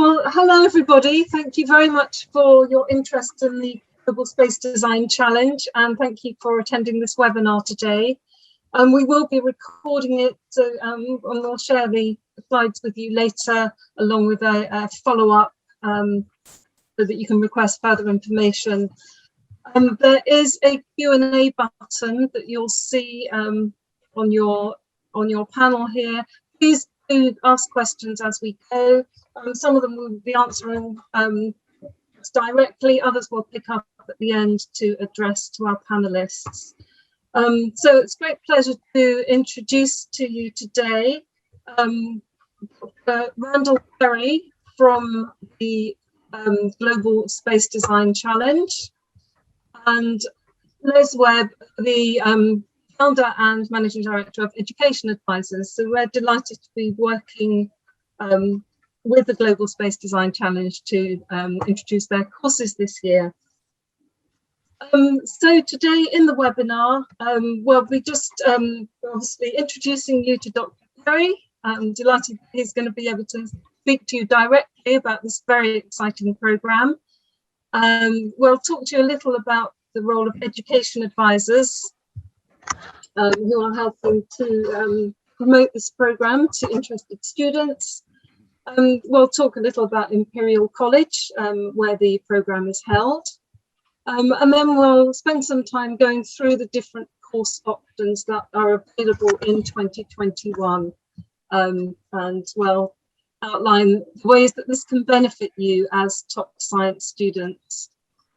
Well, hello everybody. Thank you very much for your interest in the Global Space Design Challenge, and thank you for attending this webinar today. We will be recording it, so and we'll share the slides with you later, along with a follow-up so that you can request further information. There is a Q&A button that you'll see on your panel here. Please do ask questions as we go. Some of them will be answering directly, others will pick up at the end to address to our panelists. So it's a great pleasure to introduce to you today Randall Perry from the Global Space Design Challenge, and Les Webb, the founder and managing director of Education Advisors. So we're delighted to be working with the Global Space Design Challenge to introduce their courses this year. So today in the webinar, we'll be just obviously introducing you to Dr. Perry. I'm delighted he's going to be able to speak to you directly about this very exciting programme. We'll talk to you a little about the role of education advisors who are helping to promote this programme to interested students. We'll talk a little about Imperial College, where the programme is held. And then we'll spend some time going through the different course options that are available in 2021. And we'll outline the ways that this can benefit you as top science students.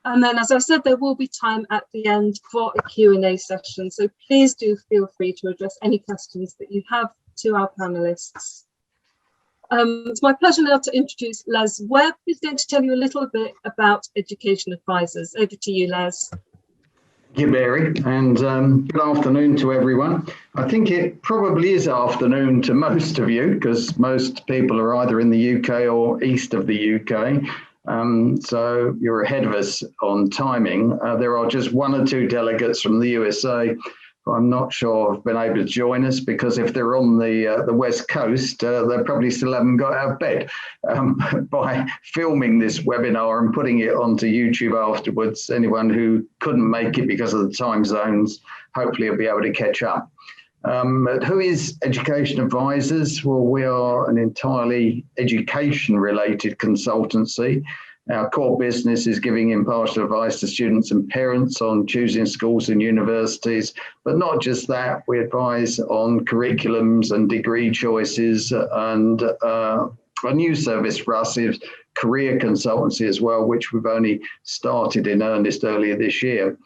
And then, as I said, there will be time at the end for a Q&A session. So please do feel free to address any questions that you have to our panelists. It's my pleasure now to introduce Les Webb, who's going to tell you a little bit about education advisors. Over to you, Les. Thank you, Mary, and good afternoon to everyone. I think it probably is afternoon to most of you, because most people are either in the UK or east of the UK. So you're ahead of us on timing. There are just one or two delegates from the USA. I'm not sure have been able to join us, because if they're on the West Coast, they probably still haven't got out of bed. By filming this webinar and putting it onto YouTube afterwards, anyone who couldn't make it because of the time zones, hopefully will be able to catch up. Who is Education Advisors? Well, we are an entirely education-related consultancy. Our core business is giving impartial advice to students and parents on choosing schools and universities, but not just that, we advise on curriculums and degree choices, and a new service for us is career consultancy as well, which we've only started in earnest earlier this year.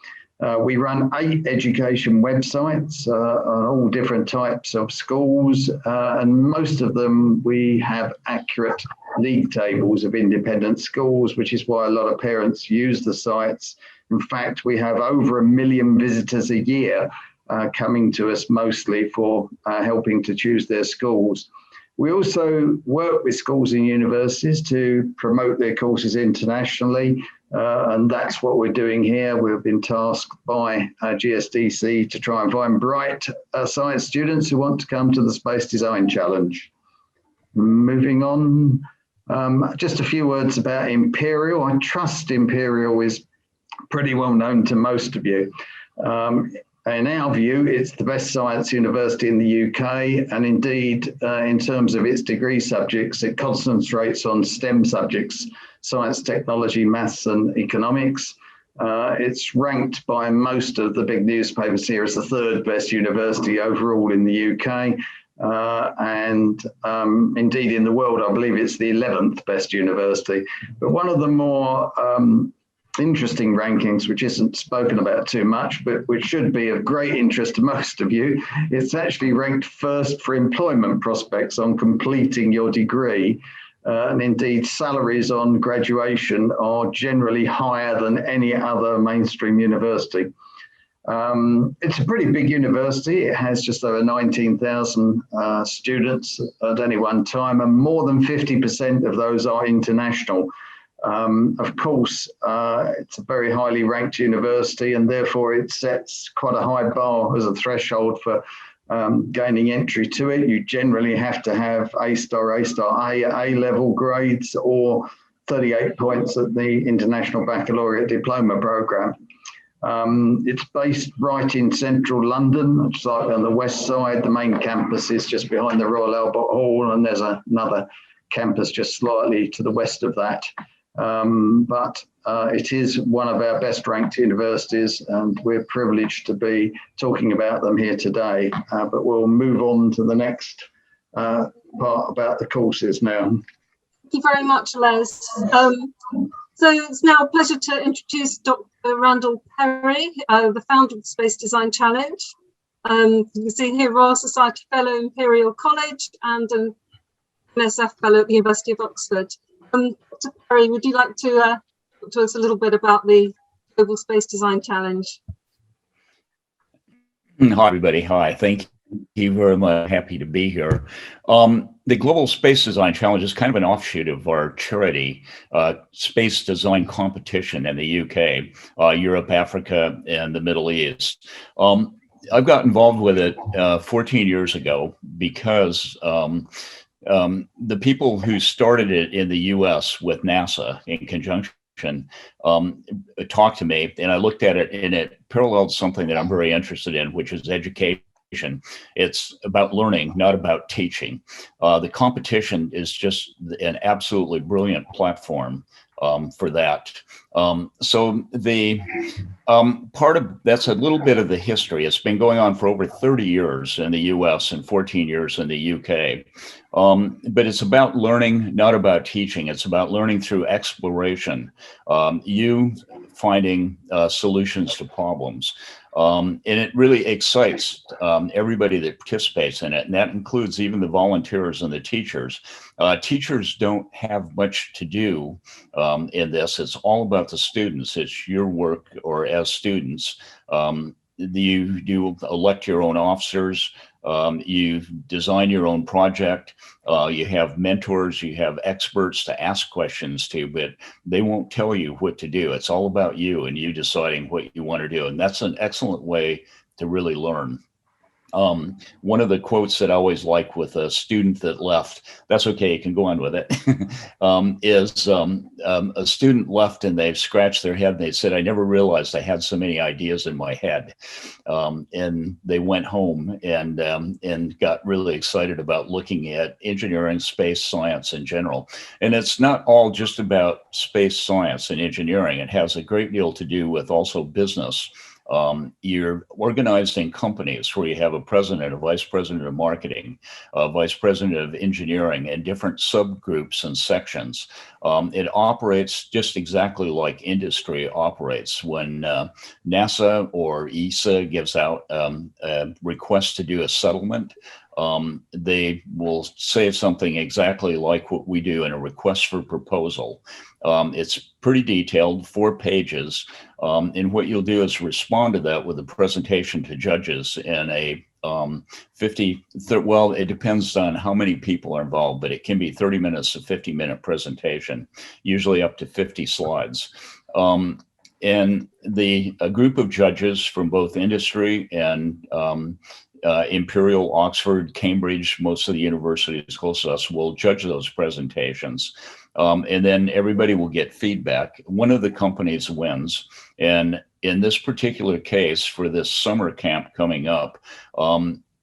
We run 8 education websites on all different types of schools, and most of them we have accurate league tables of independent schools, which is why a lot of parents use the sites. In fact, we have over 1 million visitors a year coming to us mostly for helping to choose their schools. We also work with schools and universities to promote their courses internationally, and that's what we're doing here. We've been tasked by GSDC to try and find bright science students who want to come to the Space Design Challenge. Moving on, just a few words about Imperial. I trust Imperial is pretty well known to most of you. In our view, it's the best science university in the UK, and indeed, in terms of its degree subjects, it concentrates on STEM subjects, science, technology, maths and economics. It's ranked by most of the big newspapers here as the 3rd best university overall in the UK. And indeed in the world, I believe it's the 11th best university. But one of the more interesting rankings, which isn't spoken about too much, but which should be of great interest to most of you, it's actually ranked 1st for employment prospects on completing your degree. And indeed, salaries on graduation are generally higher than any other mainstream university. It's a pretty big university. It has just over 19,000 students at any one time, and more than 50% of those are international. Of course, it's a very highly ranked university, and therefore it sets quite a high bar as a threshold for gaining entry to it, you generally have to have A star, A level grades, or 38 points at the International Baccalaureate Diploma Programme. It's based right in central London, it's like on the west side. The main campus is just behind the Royal Albert Hall, and there's another campus just slightly to the west of that. But it is one of our best ranked universities, and we're privileged to be talking about them here today. But we'll move on to the next part about the courses now. Thank you very much, Les. So it's now a pleasure to introduce Dr. Randall Perry, the founder of the Space Design Challenge. You can see here Royal Society Fellow, Imperial College, and an NSF Fellow at the University of Oxford. Dr. Perry, would you like to talk to us a little bit about the Global Space Design Challenge? Hi, everybody. Hi. Thank you very much. Happy to be here. The Global Space Design Challenge is kind of an offshoot of our charity space design competition in the UK, Europe, Africa, and the Middle East. I've got involved with it 14 years ago because the people who started it in the US with NASA in conjunction talked to me, and I looked at it, and it paralleled something that I'm very interested in, which is education. It's about learning, not about teaching. The competition is just an absolutely brilliant platform for that. So the part of that's a little bit of the history. It's been going on for over 30 years in the US and 14 years in the UK. But it's about learning, not about teaching. It's about learning through exploration, you finding solutions to problems. And it really excites everybody that participates in it. And that includes even the volunteers and the teachers. Teachers don't have much to do in this. It's all about the students. It's your work, or as students. You elect your own officers. You design your own project. You have mentors, you have experts to ask questions to, but they won't tell you what to do. It's all about you and you deciding what you want to do. And that's an excellent way to really learn. One of the quotes that I always like with a student that left, that's okay, you can go on with it, is a student left and they've scratched their head and they said, I never realized I had so many ideas in my head. And they went home and got really excited about looking at engineering, space science in general. And it's not all just about space science and engineering. It has a great deal to do with also business. You're organizing companies where you have a president, a vice president of marketing, a vice president of engineering, and different subgroups and sections. It operates just exactly like industry operates. When NASA or ESA gives out a request to do a settlement, they will say something exactly like what we do in a request for proposal. It's pretty detailed, 4 pages. And what you'll do is respond to that with a presentation to judges in a well, it depends on how many people are involved, but it can be 30 minutes to 50-minute presentation, usually up to 50 slides. And a group of judges from both industry and Imperial, Oxford, Cambridge, most of the universities close to us will judge those presentations. And then everybody will get feedback. One of the companies wins. And in this particular case, for this summer camp coming up,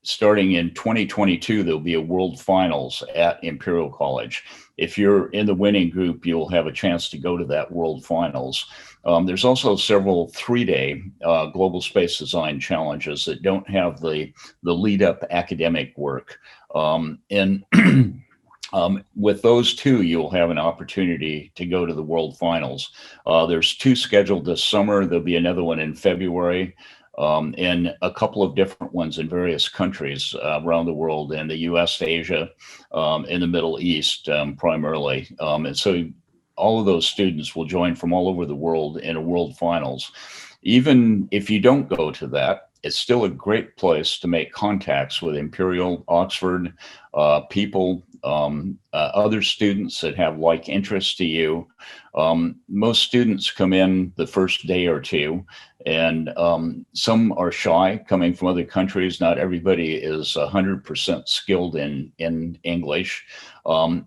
starting in 2022, there'll be a World Finals at Imperial College. If you're in the winning group, you'll have a chance to go to that World Finals. There's also several 3-day Global Space Design Challenges that don't have the lead-up academic work. With those 2, you'll have an opportunity to go to the World Finals. There's 2 scheduled this summer. There'll be another one in February, and a couple of different ones in various countries around the world, in the US, Asia, in the Middle East primarily. And so all of those students will join from all over the world in a World Finals. Even if you don't go to that, it's still a great place to make contacts with Imperial, Oxford, people, other students that have like interests to you. Most students come in the first day or two, and some are shy coming from other countries. Not everybody is 100% skilled in English.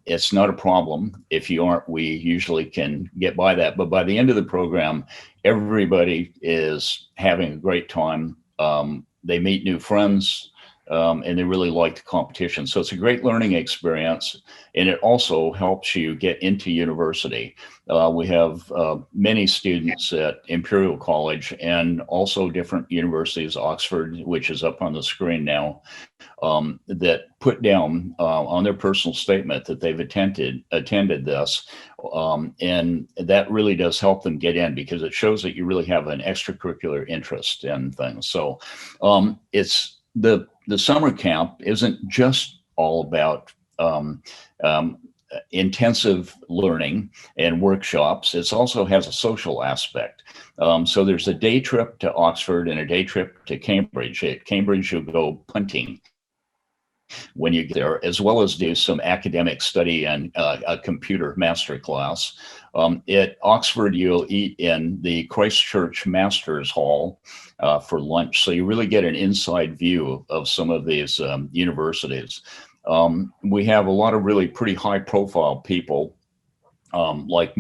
It's not a problem. If you aren't, we usually can get by that. But by the end of the program, everybody is having a great time. They meet new friends, and they really like the competition. So it's a great learning experience, and it also helps you get into university. We have many students at Imperial College and also different universities, Oxford, which is up on the screen now, that put down on their personal statement that they've attended this. And that really does help them get in, because it shows that you really have an extracurricular interest in things. So it's the summer camp isn't just all about intensive learning and workshops. It also has a social aspect. So there's a day trip to Oxford and a day trip to Cambridge. At Cambridge, you'll go punting when you get there, as well as do some academic study and a computer master class. At Oxford, you'll eat in the Christchurch Masters Hall for lunch. So you really get an inside view of some of these universities. We have a lot of really pretty high profile people, like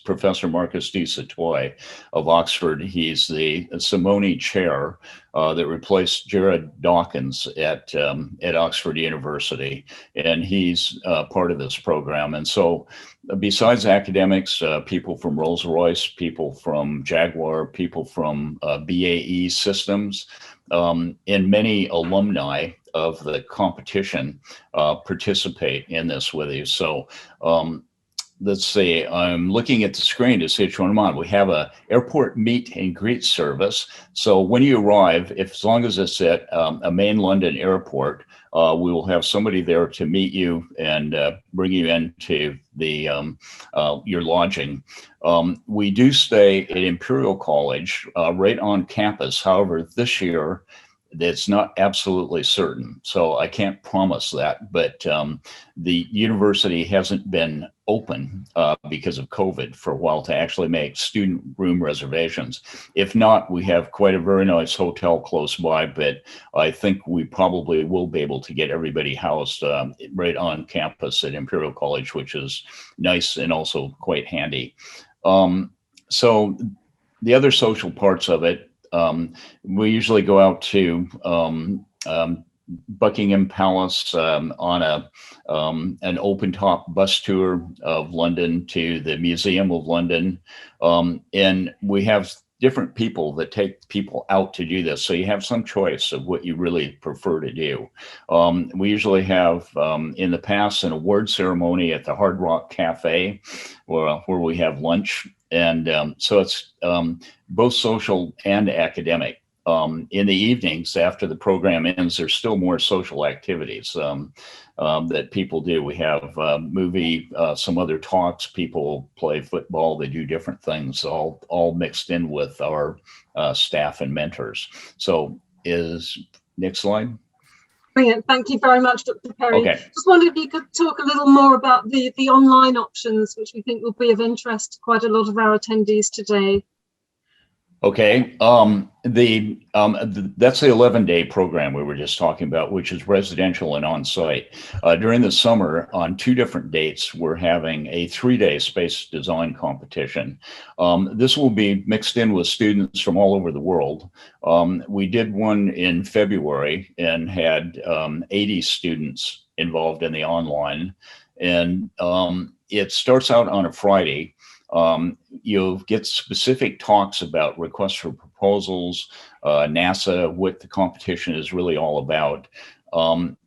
Professor Marcus D. Satoy of Oxford. He's the Simone Chair that replaced Jared Dawkins at Oxford University, and he's part of this program. And so besides academics, people from Rolls-Royce, people from Jaguar, people from BAE Systems, and many alumni of the competition participate in this with you. So let's see, I'm looking at the screen to see which one I'm on. We have a airport meet and greet service. So when you arrive, as long as it's at a main London airport, we will have somebody there to meet you and bring you into your lodging. We do stay at Imperial College right on campus. However, this year, that's not absolutely certain, so I can't promise that, but the university hasn't been open because of COVID for a while to actually make student room reservations. If not, we have quite a very nice hotel close by, but I think we probably will be able to get everybody housed right on campus at Imperial College, which is nice and also quite handy. So the other social parts of it, we usually go out to Buckingham Palace on an open top bus tour of London to the Museum of London. And we have different people that take people out to do this. So you have some choice of what you really prefer to do. We usually have, in the past, an award ceremony at the Hard Rock Cafe where we have lunch. And so it's both social and academic. In the evenings after the program ends, there's still more social activities that people do. We have movie, some other talks, people play football, they do different things, all mixed in with our staff and mentors. So next slide. Brilliant. Thank you very much, Dr. Perry. Okay. Just wondered if you could talk a little more about the online options, which we think will be of interest to quite a lot of our attendees today. Okay, that's the 11-day program we were just talking about, which is residential and on-site. During the summer, on 2 different dates, we're having a 3-day space design competition. This will be mixed in with students from all over the world. We did one in February and had 80 students involved in the online, and it starts out on a Friday. You'll get specific talks about requests for proposals, NASA, what the competition is really all about.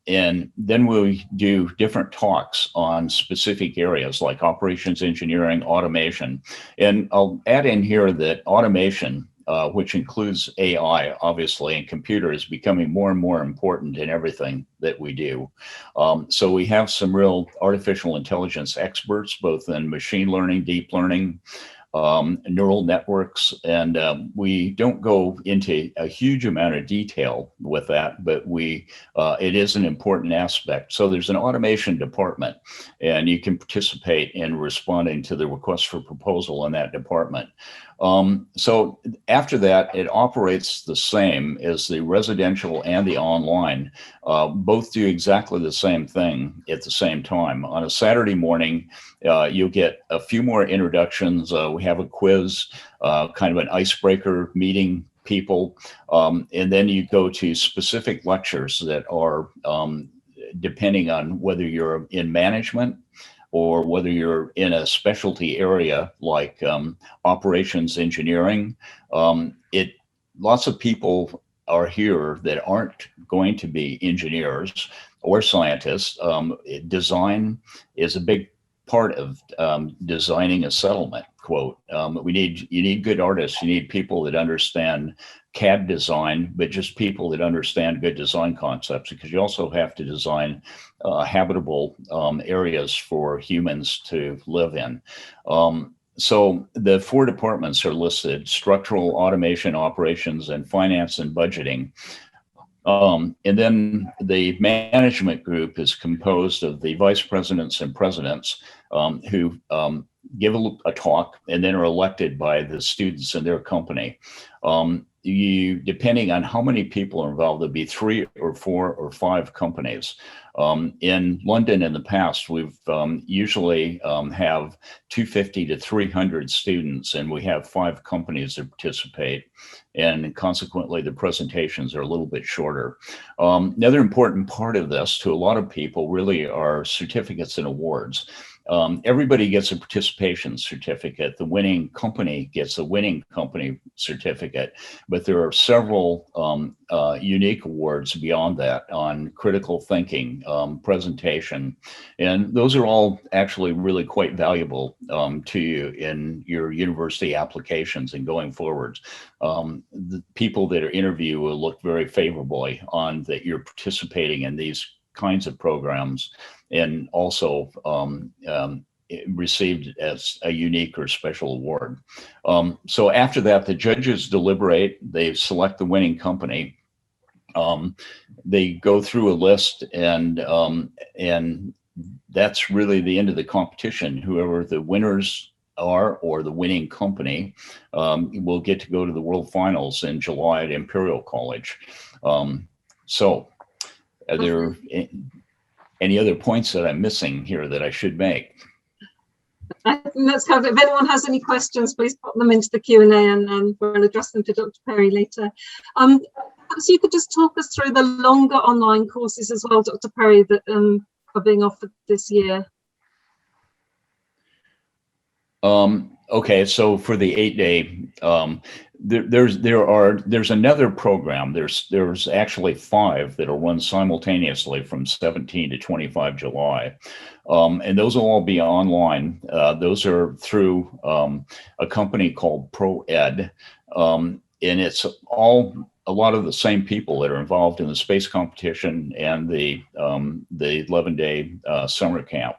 And then we do different talks on specific areas like operations engineering, automation. And I'll add in here that automation, which includes AI, obviously, and computer, is becoming more and more important in everything that we do. So we have some real artificial intelligence experts, both in machine learning, deep learning, neural networks. And we don't go into a huge amount of detail with that, but it is an important aspect. So there's an automation department, and you can participate in responding to the request for proposal in that department. So after that, it operates the same as the residential and the online. Both do exactly the same thing at the same time. On a Saturday morning, you'll get a few more introductions. We have a quiz, kind of an icebreaker, meeting people. And then you go to specific lectures that are depending on whether you're in management or whether you're in a specialty area like operations engineering. Lots of people are here that aren't going to be engineers or scientists. Design is a big part of designing a settlement. Quote, you need good artists. You need people that understand CAD design, but just people that understand good design concepts, because you also have to design habitable areas for humans to live in. So the 4 departments are listed: structural, automation, operations, and finance and budgeting. And then the management group is composed of the vice presidents and presidents who give a talk and then are elected by the students in their company. Depending on how many people are involved, there'll be 3 or 4 or 5 companies. In London in the past, we've usually have 250 to 300 students, and we have 5 companies that participate. And consequently, the presentations are a little bit shorter. Another important part of this to a lot of people really are certificates and awards. Everybody gets a participation certificate. The winning company gets a winning company certificate, but there are several unique awards beyond that on critical thinking, presentation, and those are all actually really quite valuable to you in your university applications and going forward. The people that are interviewed will look very favorably on that you're participating in these kinds of programs, and also received as a unique or special award. So after that, the judges deliberate, they select the winning company. They go through a list, and that's really the end of the competition. Whoever the winners are, or the winning company, will get to go to the World Finals in July at Imperial College. So are there any other points that I'm missing here that I should make? I think that's covered. If anyone has any questions, please put them into the Q&A, and we'll address them to Dr. Perry later. Perhaps you could just talk us through the longer online courses as well, Dr. Perry, that are being offered this year. Okay, so for the 8-day, there's another program. There's actually 5 that are run simultaneously from 17 to 25 July, and those will all be online. Those are through a company called ProEd, and it's all a lot of the same people that are involved in the space competition and the 11-day summer camp.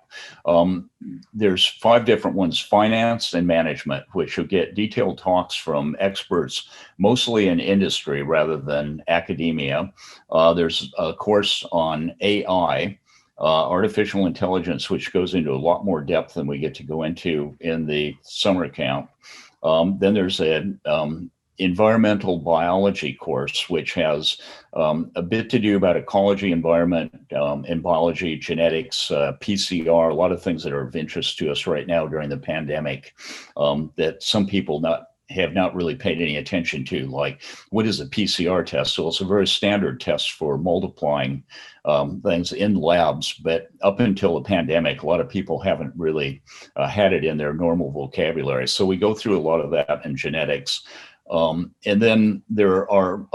There's 5 different ones: finance and management, which you'll get detailed talks from experts, mostly in industry rather than academia. There's a course on AI, artificial intelligence, which goes into a lot more depth than we get to go into in the summer camp. Then there's an environmental biology course, which has a bit to do about ecology, environment, and biology, genetics, PCR, a lot of things that are of interest to us right now during the pandemic, that some people have not really paid any attention to, like what is a PCR test? So it's a very standard test for multiplying things in labs, but up until the pandemic, a lot of people haven't really had it in their normal vocabulary. So we go through a lot of that in genetics. And then there are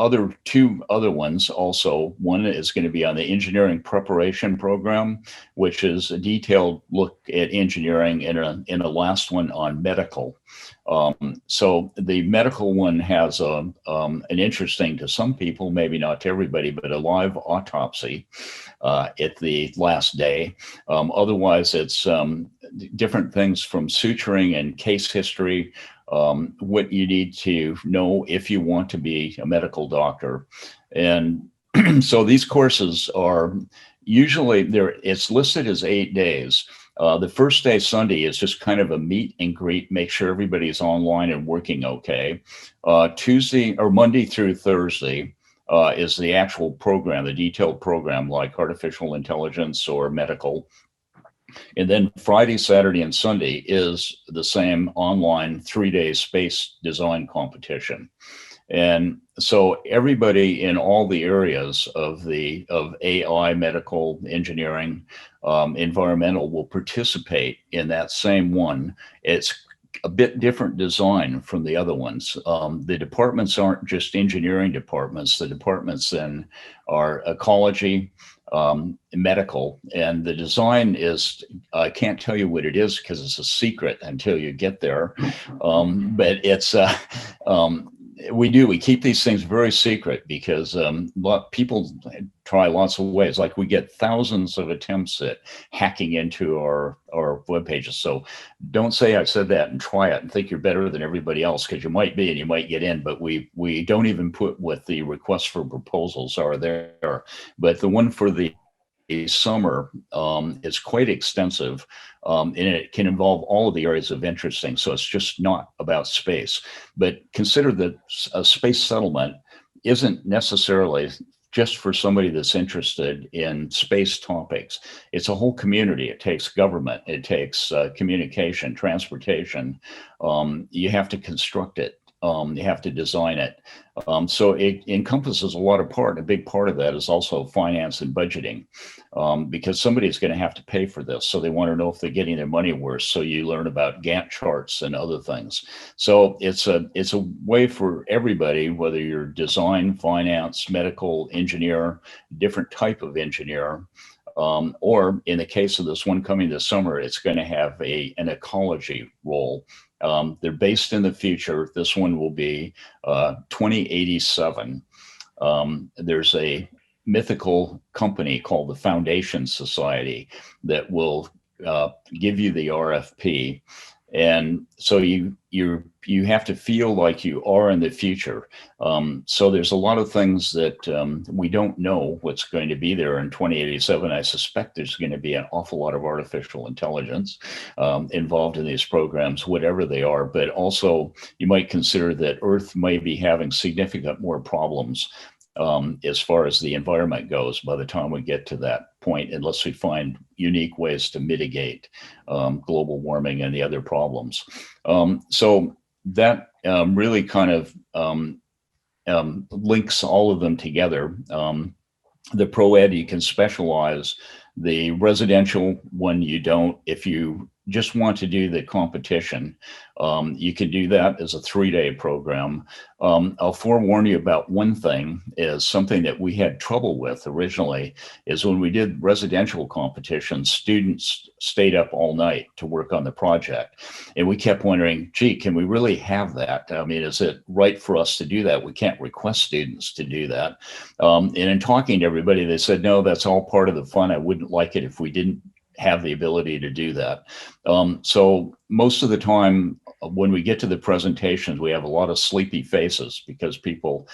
2 other ones also. One is going to be on the engineering preparation program, which is a detailed look at engineering, and a last one on medical. So the medical one has an interesting, to some people, maybe not to everybody, but a live autopsy at the last day. Otherwise, it's different things from suturing and case history, what you need to know if you want to be a medical doctor. And so these courses are usually it's listed as 8 days. The first day, Sunday, is just kind of a meet and greet, make sure everybody's online and working okay. Tuesday or Monday through Thursday is the actual program, the detailed program, like artificial intelligence or medical. And then Friday, Saturday, and Sunday is the same online 3-day space design competition. And so everybody in all the areas of AI, medical, engineering, environmental will participate in that same one. It's a bit different design from the other ones. The departments aren't just engineering departments. The departments then are ecology, medical, and the design is, I can't tell you what it is because it's a secret until you get there. But it's, we keep these things very secret because people try lots of ways. Like we get thousands of attempts at hacking into our web pages. So don't say I said that and try it and think you're better than everybody else, because you might be and you might get in, but we don't even put what the requests for proposals are there. But the one for the summer is quite extensive, and it can involve all of the areas of interesting. So it's just not about space. But consider that a space settlement isn't necessarily just for somebody that's interested in space topics. It's a whole community. It takes government, it takes communication, transportation. You have to construct it. You have to design it. So it encompasses a lot of part. A big part of that is also finance and budgeting, because somebody's going to have to pay for this. So they want to know if they're getting their money worth. So you learn about Gantt charts and other things. So it's a way for everybody, whether you're design, finance, medical, engineer, different type of engineer, or in the case of this one coming this summer, it's going to have an ecology role. They're based in the future. This one will be 2087. There's a mythical company called the Foundation Society that will give you the RFP. And so you have to feel like you are in the future. So there's a lot of things that we don't know what's going to be there in 2087. I suspect there's going to be an awful lot of artificial intelligence involved in these programs, whatever they are. But also you might consider that Earth may be having significant more problems as far as the environment goes by the time we get to that point, unless we find unique ways to mitigate global warming and the other problems. So that really kind of links all of them together. The pro-ed, you can specialize. The residential one, you don't. If you just want to do the competition, you can do that as a 3-day program. I'll forewarn you about one thing, is something that we had trouble with originally, is when we did residential competitions, students stayed up all night to work on the project. And we kept wondering, gee, can we really have that? I mean, is it right for us to do that? We can't request students to do that. And in talking to everybody, they said, no, that's all part of the fun. I wouldn't like it if we didn't have the ability to do that. So most of the time when we get to the presentations, we have a lot of sleepy faces because people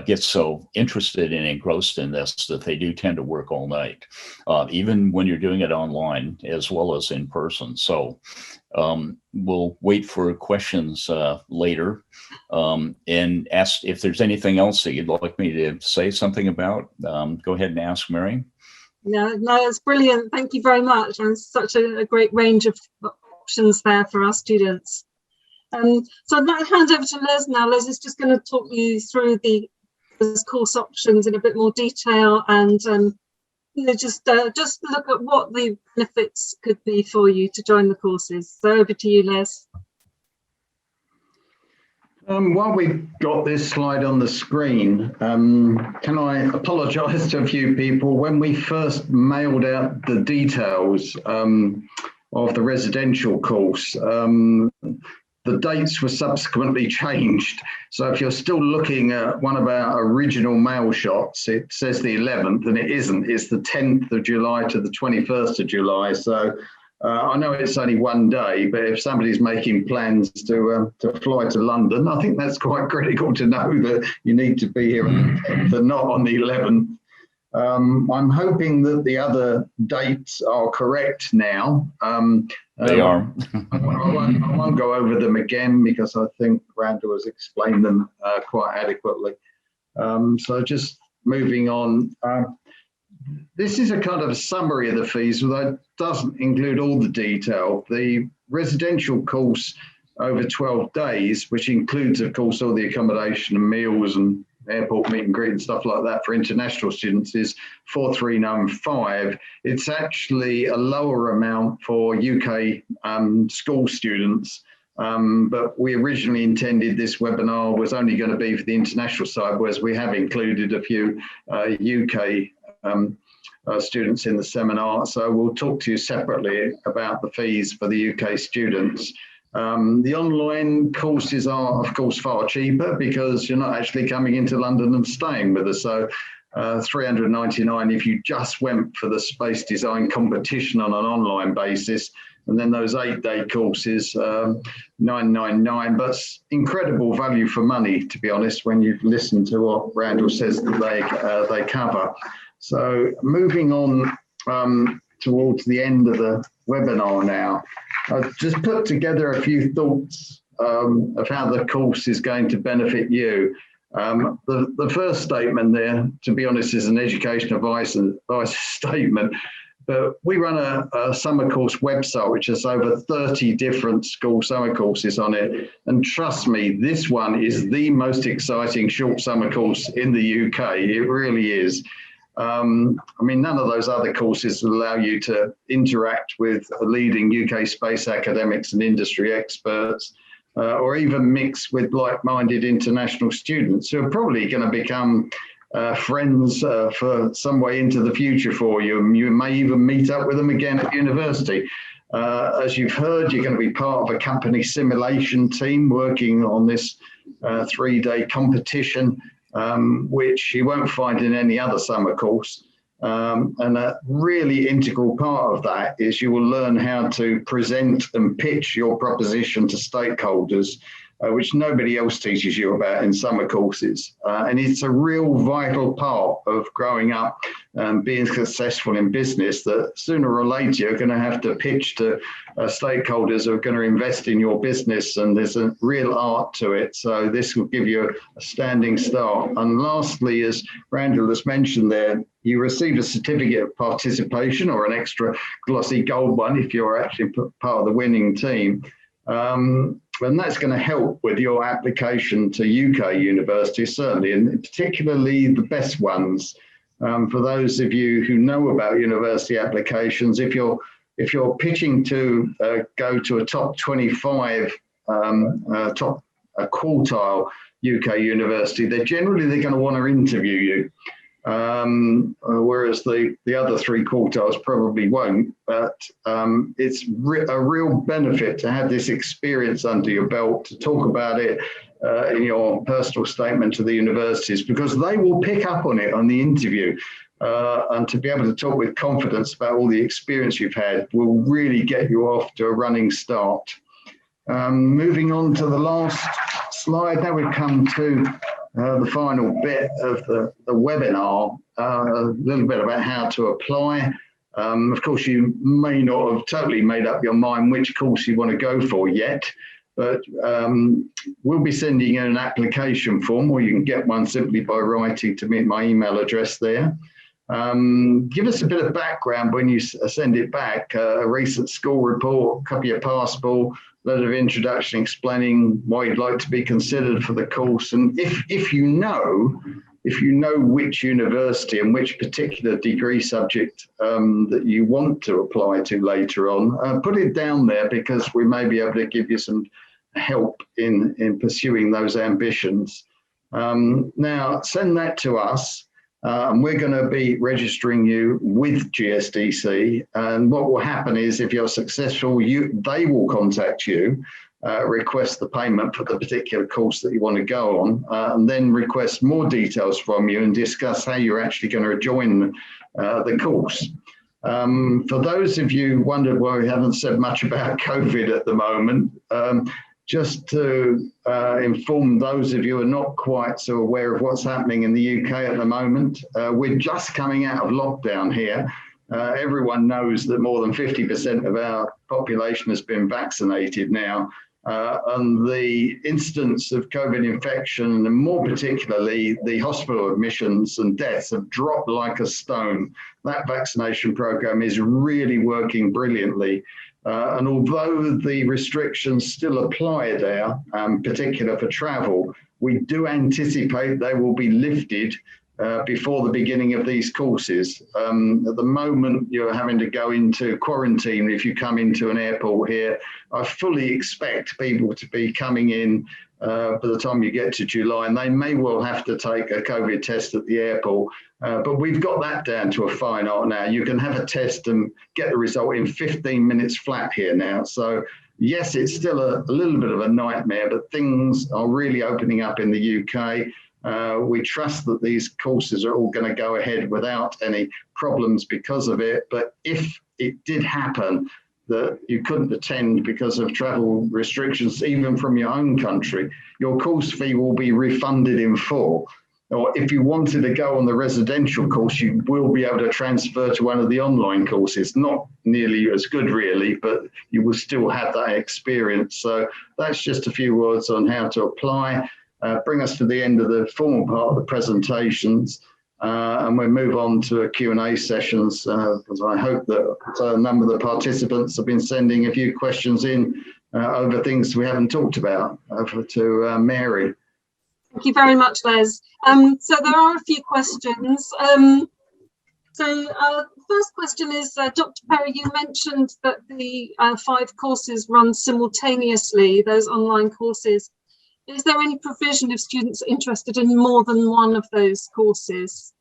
get so interested and engrossed in this that they do tend to work all night, even when you're doing it online as well as in person. So we'll wait for questions later and ask if there's anything else that you'd like me to say something about. Go ahead and ask, Mary. Yeah, no, it's brilliant. Thank you very much. And such a great range of options there for our students. So I'm going to hand over to Les now. Les is just going to talk you through the course options in a bit more detail, and just look at what the benefits could be for you to join the courses. So over to you, Les. While we've got this slide on the screen, can I apologise to a few people? When we first mailed out the details of the residential course, the dates were subsequently changed. So if you're still looking at one of our original mail shots, it says the 11th, and it isn't. It's the 10th of July to the 21st of July. So I know it's only one day, but if somebody's making plans to fly to London, I think that's quite critical to know that you need to be here on the 10th and not on the 11th. I'm hoping that the other dates are correct now. They are. I won't go over them again because I think Randall has explained them quite adequately. So just moving on. This is a kind of a summary of the fees, although it doesn't include all the detail. The residential course over 12 days, which includes, of course, all the accommodation and meals and airport meet and greet and stuff like that for international students, is 4,395. It's actually a lower amount for UK school students. But we originally intended this webinar was only going to be for the international side, whereas we have included a few UK students in the seminar. So we'll talk to you separately about the fees for the UK students. The online courses are, of course, far cheaper because you're not actually coming into London and staying with us. So 399 if you just went for the space design competition on an online basis. And then those 8-day courses, 999, but incredible value for money, to be honest, when you listen to what Randall says that they cover. So moving on towards the end of the webinar now, I've just put together a few thoughts of how the course is going to benefit you. The first statement there, to be honest, is an education advice statement. But we run a summer course website, which has over 30 different school summer courses on it. And trust me, this one is the most exciting short summer course in the UK. It really is. I mean, none of those other courses allow you to interact with leading UK space academics and industry experts, or even mix with like-minded international students who are probably going to become friends for some way into the future for you. You may even meet up with them again at university. As you've heard, you're going to be part of a company simulation team working on this 3-day competition, which you won't find in any other summer course. And a really integral part of that is you will learn how to present and pitch your proposition to stakeholders, which nobody else teaches you about in summer courses. And it's a real vital part of growing up and being successful in business, that sooner or later you're going to have to pitch to stakeholders who are going to invest in your business, and there's a real art to it. So this will give you a standing start. And lastly, as Randall has mentioned there, you receive a certificate of participation, or an extra glossy gold one if you're actually part of the winning team. And that's going to help with your application to UK universities, certainly, and particularly the best ones. For those of you who know about university applications, if you're pitching to go to a top 25, top quartile UK university, they're going to want to interview you. Whereas the other 3 quartiles probably won't, but it's a real benefit to have this experience under your belt, to talk about it in your personal statement to the universities, because they will pick up on it on the interview, and to be able to talk with confidence about all the experience you've had will really get you off to a running start. Moving on to the last slide, now we've come to the final bit of the webinar, a little bit about how to apply. Of course, you may not have totally made up your mind which course you want to go for yet, but we'll be sending you an application form, or you can get one simply by writing to me at my email address there. Give us a bit of background when you send it back, a recent school report, copy of passport, letter of introduction explaining why you'd like to be considered for the course. And if you know which university and which particular degree subject that you want to apply to later on, put it down there, because we may be able to give you some help in pursuing those ambitions. Now, send that to us. And we're going to be registering you with GSDC. And what will happen is, if you're successful, they will contact you, request the payment for the particular course that you want to go on, and then request more details from you and discuss how you're actually going to join the course. For those of you who wondered why we haven't said much about COVID at the moment, just to inform those of you who are not quite so aware of what's happening in the UK at the moment, we're just coming out of lockdown here. Everyone knows that more than 50% of our population has been vaccinated now. And the instance of COVID infection, and more particularly the hospital admissions and deaths, have dropped like a stone. That vaccination program is really working brilliantly. And although the restrictions still apply there, particular for travel, we do anticipate they will be lifted before the beginning of these courses. At the moment, you're having to go into quarantine if you come into an airport here. I fully expect people to be coming in by the time you get to July, and they may well have to take a COVID test at the airport. But we've got that down to a fine art now. You can have a test and get the result in 15 minutes flat here now. So yes, it's still a little bit of a nightmare, but things are really opening up in the UK. We trust that these courses are all going to go ahead without any problems because of it. But if it did happen that you couldn't attend because of travel restrictions, even from your own country, your course fee will be refunded in full. Or if you wanted to go on the residential course, you will be able to transfer to one of the online courses. Not nearly as good, really, but you will still have that experience. So that's just a few words on how to apply. Bring us to the end of the formal part of the presentations, and we'll move on to a Q&A sessions, because I hope that a number of the participants have been sending a few questions in over things we haven't talked about. Over to Mary. Thank you very much, Les. So there are a few questions. First question is, Dr. Perry, you mentioned that the 5 courses run simultaneously, those online courses. Is there any provision if students are interested in more than one of those courses?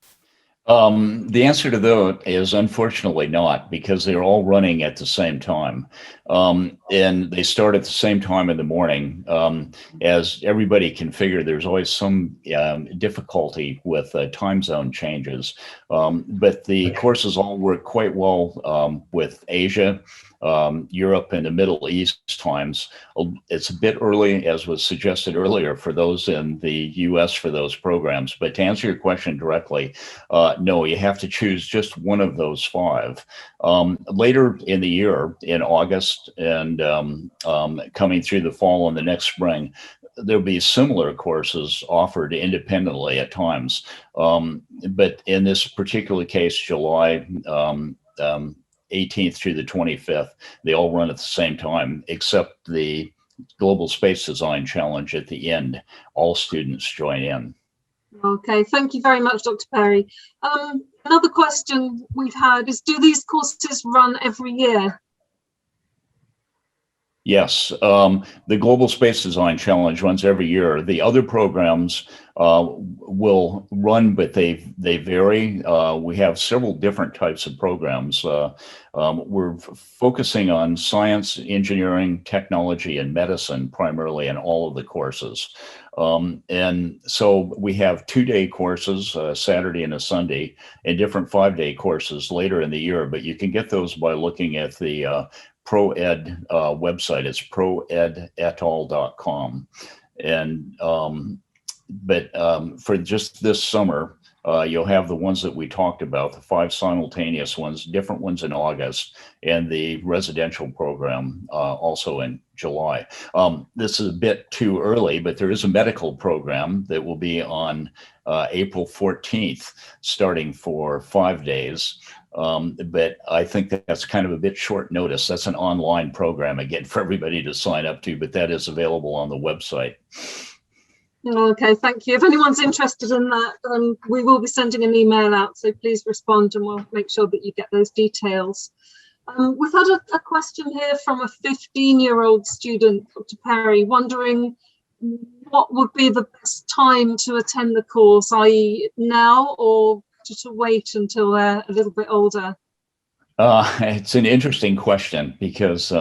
The answer to that is unfortunately not, because they're all running at the same time. And they start at the same time in the morning. As everybody can figure, there's always some difficulty with time zone changes. But the courses all work quite well with Asia, Europe, and the Middle East times. It's a bit early, as was suggested earlier, for those in the US for those programs. But to answer your question directly, no, you have to choose just one of those 5. Later in the year, in August, and coming through the fall and the next spring, there'll be similar courses offered independently at times. But in this particular case, July 18th through the 25th, they all run at the same time, except the Global Space Design Challenge at the end. All students join in. Okay, thank you very much, Dr. Perry. Another question we've had is, do these courses run every year? Yes, the Global Space Design Challenge runs every year. The other programs will run, but they vary. We have several different types of programs. We're focusing on science, engineering, technology, and medicine primarily in all of the courses. And so we have 2-day courses, Saturday and a Sunday, and different 5-day courses later in the year. But you can get those by looking at the ProEd website. It's proedetal.com. And for just this summer, you'll have the ones that we talked about, the 5 simultaneous ones, different ones in August, and the residential program also in July. This is a bit too early, but there is a medical program that will be on April 14th, starting for 5 days. But I think that's kind of a bit short notice. That's an online program, again, for everybody to sign up to, but that is available on the website. Okay, thank you. If anyone's interested in that, we will be sending an email out, so please respond and we'll make sure that you get those details. We've had a question here from a 15-year-old student, Dr. Perry, wondering what would be the best time to attend the course, i.e. now or to wait until they're a little bit older? It's an interesting question because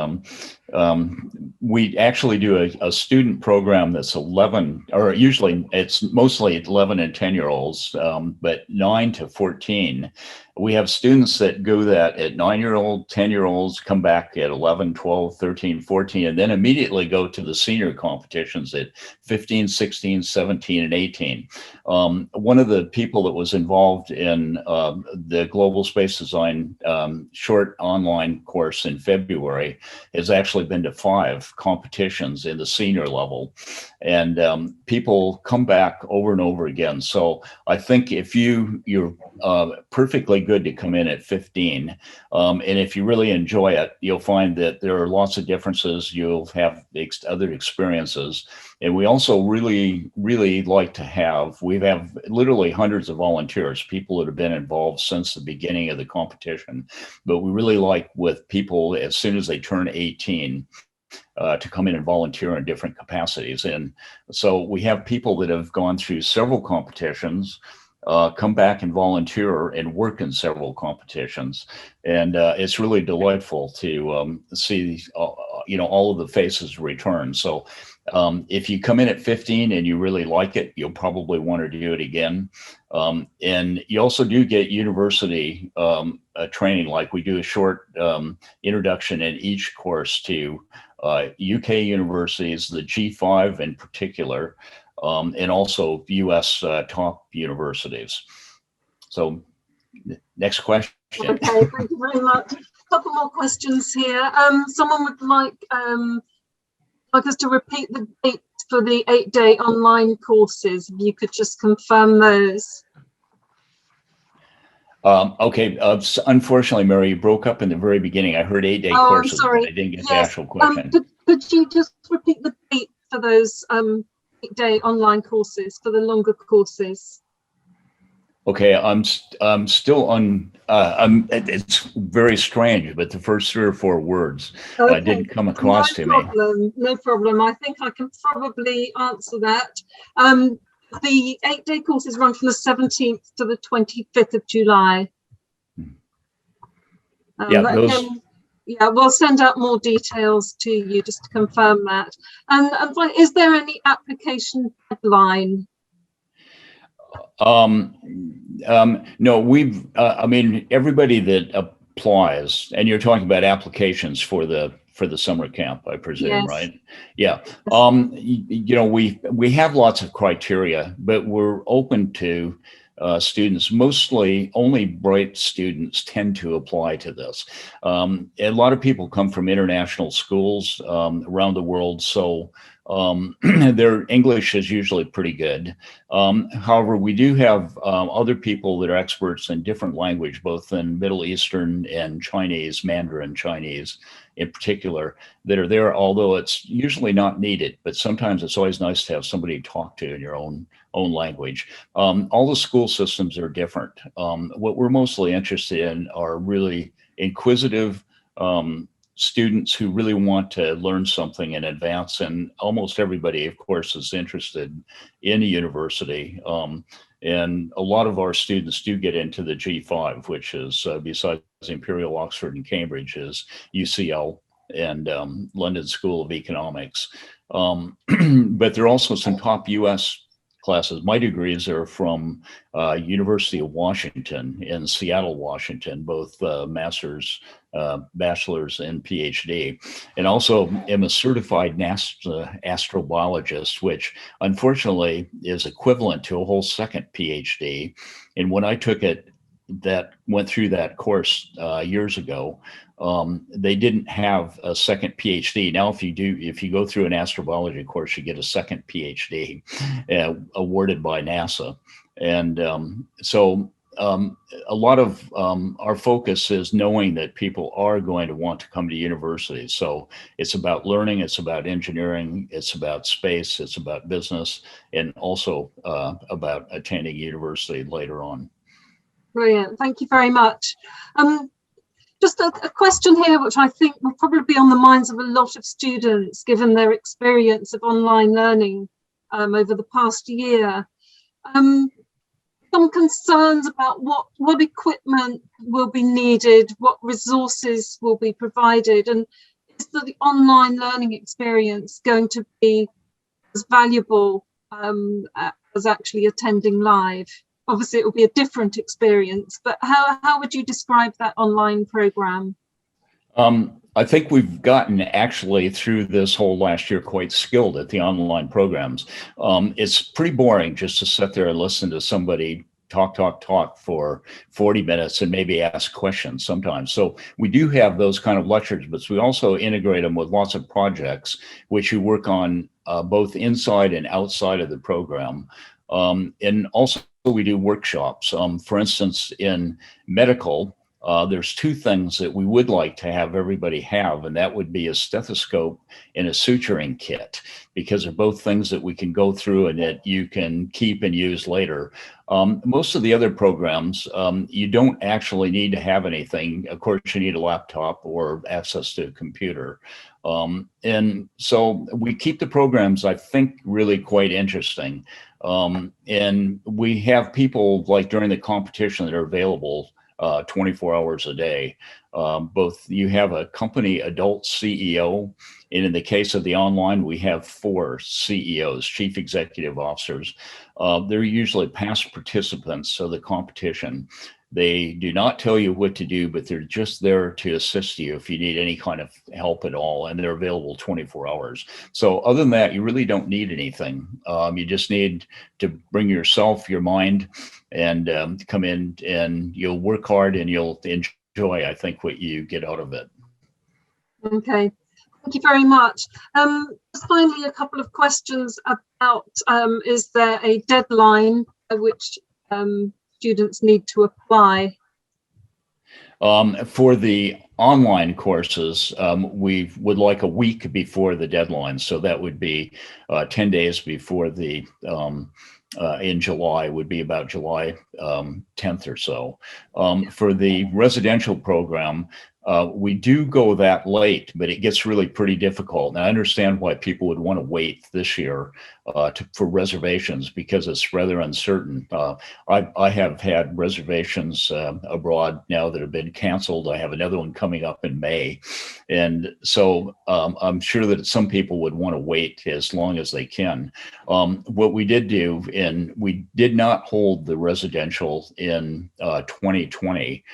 we actually do a student program that's 11, or usually it's mostly 11 and 10-year-olds, but 9 to 14. We have students that go that at 9-year-old, 10-year-olds, come back at 11, 12, 13, 14, and then immediately go to the senior competitions at 15, 16, 17, and 18. One of the people that was involved in the Global Space Design short online course in February has actually been to 5 competitions in the senior level, and people come back over and over again. So I think if you're perfectly good to come in at 15, and if you really enjoy it, you'll find that there are lots of differences. You'll have other experiences. And we also really like to have, we have literally hundreds of volunteers, people that have been involved since the beginning of the competition. But we really like with people, as soon as they turn 18, to come in and volunteer in different capacities. And so we have people that have gone through several competitions, come back and volunteer and work in several competitions. And it's really delightful to see, all of the faces return. So if you come in at 15 and you really like it, you'll probably want to do it again. And you also do get university training, like we do a short introduction in each course to UK universities, the G5 in particular, and also US top universities. So next question. Okay, thank you very much. A couple more questions here. Someone would like us to repeat the dates for the 8-day online courses. If you could just confirm those. Okay. Unfortunately, Mary, you broke up in the very beginning. I heard 8-day courses, but I didn't get the actual question. Could you just repeat the date for those 8-day online courses, for the longer courses? Okay, I'm still on. It's very strange, but the first 3 or 4 words didn't come across to me. No problem. I think I can probably answer that. The 8-day courses run from the 17th to the 25th of July. We'll send out more details to you just to confirm that. And is there any application deadline? No, we've, everybody that applies, and you're talking about applications for the summer camp, I presume, yes. Right? Yeah. We have lots of criteria, but we're open to students. Mostly only bright students tend to apply to this. A lot of people come from international schools around the world, so their English is usually pretty good. However, we do have other people that are experts in different language, both in Middle Eastern and Chinese, Mandarin Chinese in particular, that are there, although it's usually not needed, but sometimes it's always nice to have somebody to talk to in your own language. All the school systems are different. What we're mostly interested in are really inquisitive students who really want to learn something in advance, and almost everybody, of course, is interested in a university. And a lot of our students do get into the G5, which is besides Imperial, Oxford, and Cambridge, is UCL and London School of Economics. But there are also some top US classes. My degrees are from University of Washington in Seattle, Washington, both master's, bachelor's, and PhD. And also am a certified NASA astrobiologist, which unfortunately is equivalent to a whole second PhD. And when I took it, went through that course years ago, they didn't have a second PhD. Now, if you go through an astrobiology course, you get a second PhD awarded by NASA. And so a lot of our focus is knowing that people are going to want to come to university. So it's about learning, it's about engineering, it's about space, it's about business, and also about attending university later on. Brilliant. Thank you very much. Just a question here, which I think will probably be on the minds of a lot of students, given their experience of online learning over the past year. Some concerns about what equipment will be needed, what resources will be provided, and is the online learning experience going to be as valuable as actually attending live? Obviously, it will be a different experience, but how would you describe that online program? I think we've gotten actually through this whole last year quite skilled at the online programs. It's pretty boring just to sit there and listen to somebody talk for 40 minutes and maybe ask questions sometimes. So we do have those kind of lectures, but we also integrate them with lots of projects, which you work on both inside and outside of the program. And also we do workshops. For instance, in medical, there's two things that we would like to have everybody have, and that would be a stethoscope and a suturing kit, because they're both things that we can go through and that you can keep and use later. Most of the other programs, you don't actually need to have anything. Of course, you need a laptop or access to a computer. And so we keep the programs, I think, really quite interesting. And we have people like during the competition that are available 24 hours a day. Both you have a company adult CEO, and in the case of the online, we have 4 CEOs, chief executive officers. They're usually past participants of the competition. They do not tell you what to do, but they're just there to assist you if you need any kind of help at all, and they're available 24 hours. So other than that, you really don't need anything. You just need to bring yourself, your mind, and come in, and you'll work hard and you'll enjoy, I think, what you get out of it. Okay, thank you very much. Just finally, a couple of questions about, is there a deadline at which students need to apply? For the online courses, we would like a week before the deadline. So that would be 10 days before the, in July, would be about July 10th or so. For the residential program, we do go that late, but it gets really pretty difficult. And I understand why people would want to wait this year for reservations, because it's rather uncertain. I have had reservations abroad now that have been canceled. I have another one coming up in May. And so I'm sure that some people would want to wait as long as they can. What we did do, and we did not hold the residential in 2020.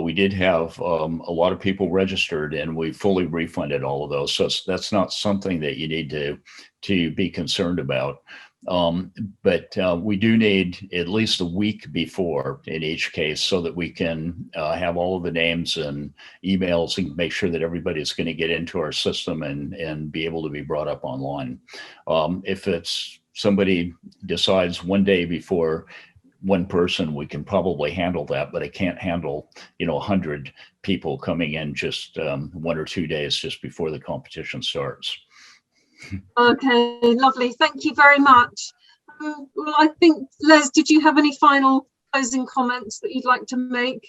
We did have a lot of people registered, and we fully refunded all of those. So that's not something that you need to be concerned about. But we do need at least a week before in each case, so that we can have all of the names and emails and make sure that everybody's going to get into our system and be able to be brought up online. If it's somebody decides one day before one person, we can probably handle that, but I can't handle, 100 people coming in just 1 or 2 days just before the competition starts. Okay, lovely. Thank you very much. Well, I think, Les, did you have any final closing comments that you'd like to make?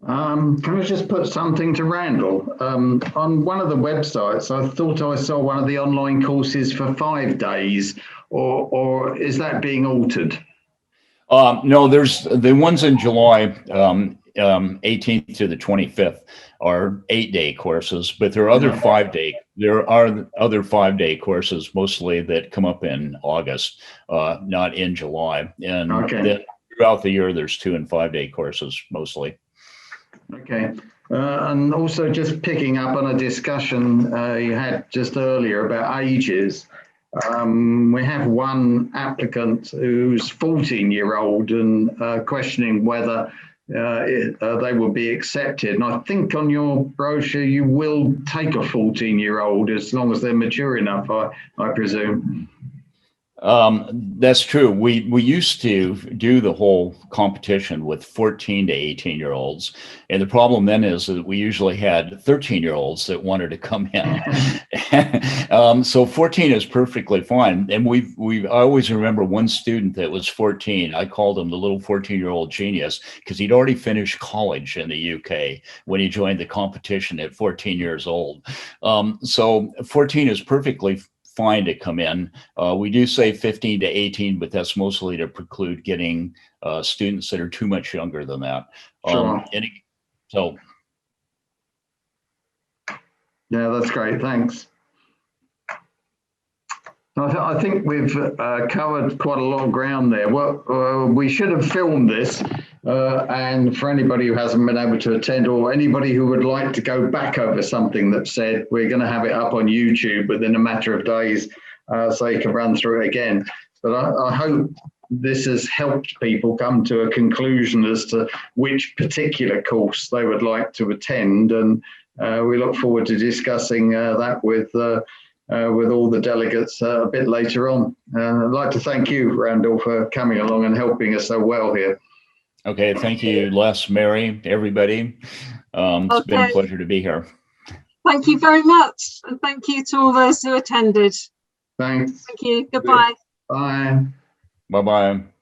Can I just put something to Randall? On one of the websites, I thought I saw one of the online courses for 5 days, or is that being altered? No, there's the ones in July 18th to the 25th are 8-day courses, but there are other 5-day courses mostly that come up in August, not in July. And then throughout the year, there's 2- and 5-day courses mostly. Okay. And also just picking up on a discussion you had just earlier about ages. We have one applicant who's 14-year-old and questioning whether they will be accepted. And I think on your brochure, you will take a 14-year-old as long as they're mature enough, I presume. That's true. We used to do the whole competition with 14 to 18-year-olds. And the problem then is that we usually had 13-year-olds that wanted to come in. So 14 is perfectly fine. And I always remember one student that was 14. I called him the little 14-year-old genius, because he'd already finished college in the UK when he joined the competition at 14 years old. So 14 is perfectly fine to come in. We do say 15 to 18, but that's mostly to preclude getting students that are too much younger than that. Sure. So Yeah, that's great. Thanks. I think we've covered quite a lot of ground there. Well, we should have filmed this, and for anybody who hasn't been able to attend, or anybody who would like to go back over something that's said, we're going to have it up on YouTube within a matter of days, so you can run through it again. But I hope this has helped people come to a conclusion as to which particular course they would like to attend, and we look forward to discussing that with all the delegates a bit later on. I'd like to thank you, Randall, for coming along and helping us so well here. Okay, thank you, Les, Mary, everybody. It's been a pleasure to be here. Thank you very much, and thank you to all those who attended. Thanks. Thank you. Goodbye. Bye. Bye-bye.